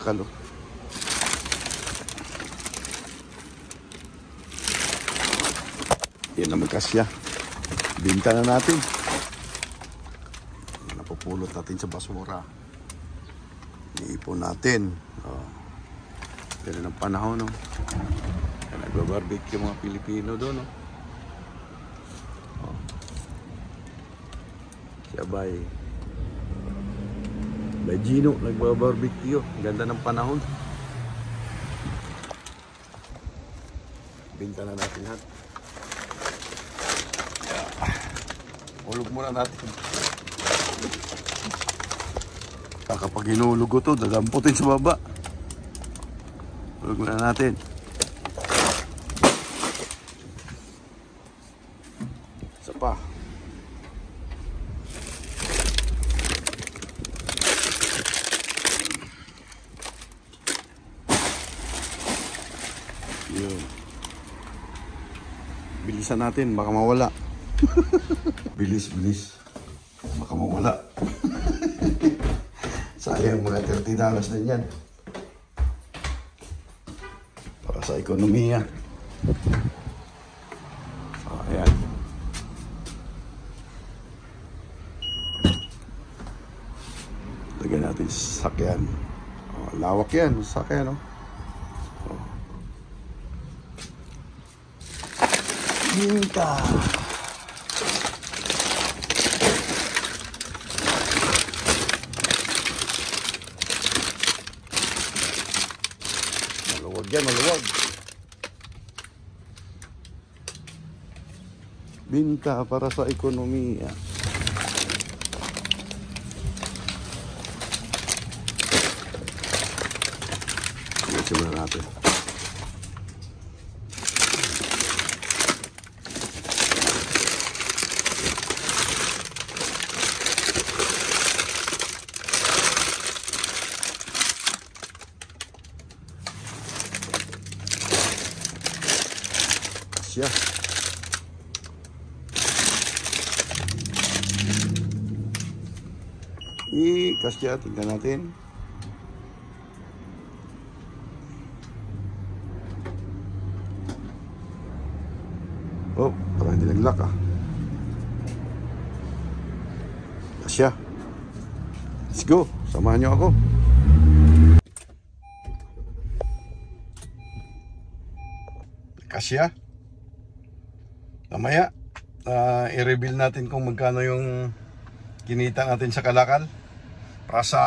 kalakal. Oh. Yan naman kasya. Binta na natin. Napupulot natin sa basura. Iipon natin. Oh. Ganun ang panahon. No? Nagbabarbecue mga Pilipino doon. No? Oh. Sabay. May Gino nagbabarbecue. Ganda ng panahon. Binta na natin lahat. Hulog muna natin. Kapag hinulog ko ito, dadamputin sa baba. Hulog muna natin. Isa pa. Yun. Bilisan natin, baka mawala. Bilis. Baka mawala. Sayang mga $30 na yan. Para sa ekonomiya. Ayan. Lagyan natin sa sakyan. Lawak yan, sakyan. Binta. Maluwag yan, maluwag. Binta para sa ekonomiya. Simulan natin. Siya. Kasya, tingnan natin. Oh, parang hindi nag-lock ah. Kasya. Let's go. Samahan niyo ako. Kasya. Mamaya, i-reveal natin kung magkano yung kinita natin sa kalakal. Para sa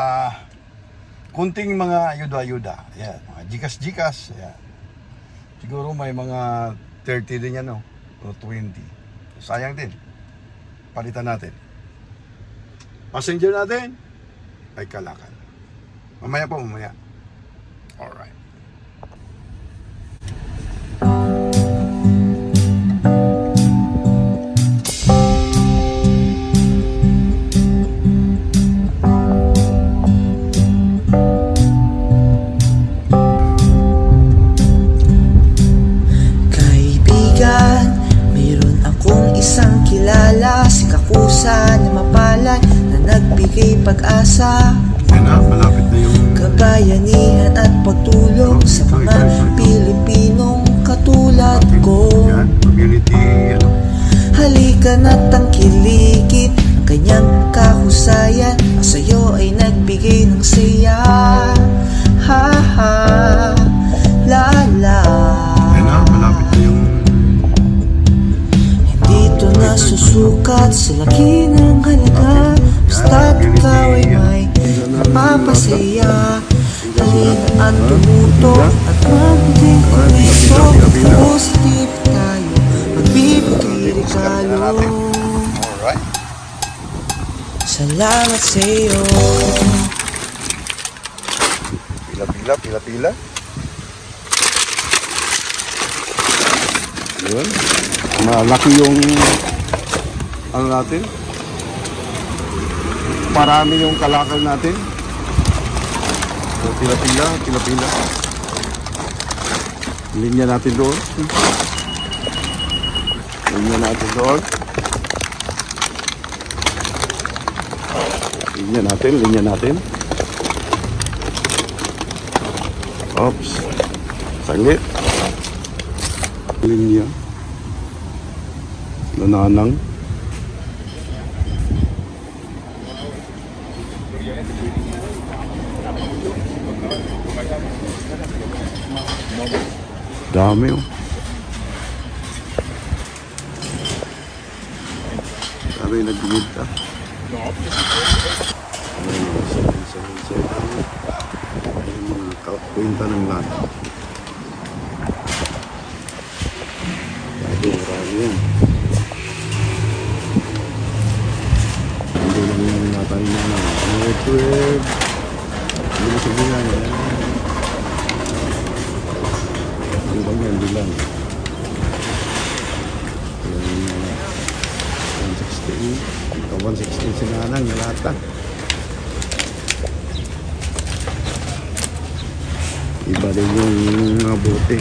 kunting mga ayuda-ayuda. Ayan, mga jikas-jikas. Ayan. Siguro may mga 30 din yan, no? O 20. Sayang din. Palitan natin. Passenger natin ay kalakal. Mamaya po, mamaya. Alright. Na mapalad na nagbigay pag-asa, Malapit na yung kabayanihan at pagtulong sa mga Pilipinong katulad ko. Community, Halika na't tangkilikin ang kanyang kahusayan. Sa'yo ay nagbigay ng saya. Ha ha, la la. Malapit na yung Dito na susukat sa laki ng halaga. Basta't ikaw ay may napapasaya. Halina at tumuto at mabuting kurito. Positive tayo, magbibigay regalo. Salamat sa'yo. Pila. Yun. Malaki yung ano natin. Marami yung kalakal natin. So, pila. Linya natin doon. Linya natin. Oops. Saglit. Linya. Nananang. Dami oh. Sabi nagbibigta. Yung mga kwenta ng lahat. Ito marami yan. Hindi lang yan natin na lang. Network. Hindi mo sabihan yan. Hindi lang yan, hindi lang. 116 sinanang nalata. Iba din yung mga bote.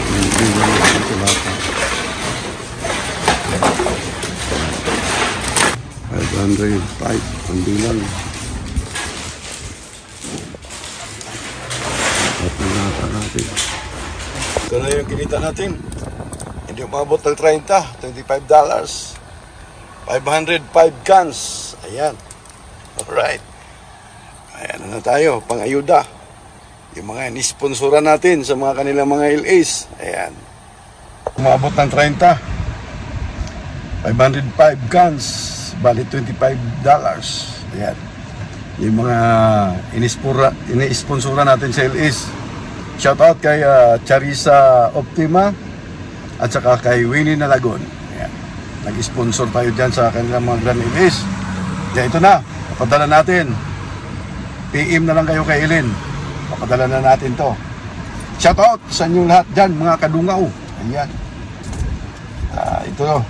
Hindi lang yung silata. 505 ang bilang. At nalata natin. Ito na yung kinita natin. Hindi umabot ng $25. 505 cans. Ayan. Alright. Ayan na tayo. Pang-ayuda. Yung mga nisponsoran natin sa mga kanilang mga LAs. Ayan. Umabot ng 30. 505 cans. Bali $25. Ayan. Yung mga ini-sponsoran natin sa LAs. Shoutout kay Charissa Optima at saka kay Winnie Nalagon. Ayan. Nag-sponsor tayo dyan sa kanilang mga Grand LAs. Kaya ito na. Papadala natin. PM na lang kayo kay Ellen. Papadala na natin to. Shoutout sa inyo lahat dyan, mga kadungaw. Ayan. Ito.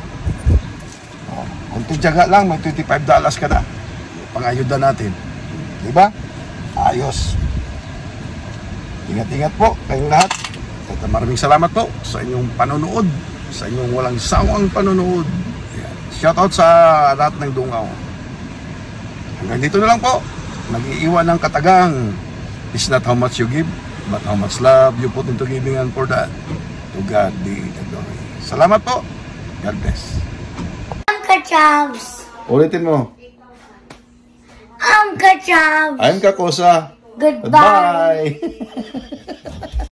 Kunting tiyaga lang, may $25 ka na. Pang-ayuda natin. Diba? Ayos. Ingat-ingat po kayong lahat. At maraming salamat po sa inyong panonood. Sa inyong walang sawang panonood. Ayan. Shoutout sa lahat ng dungaw. Hanggang dito na lang po. Nag-iiwan ng katagang. It's not how much you give, but how much love you put into giving, and for that, to God be the glory. Salamat po. God bless. Chavs. Ulitin mo. I'm Chavs. I'm Kakosa. Goodbye. Goodbye.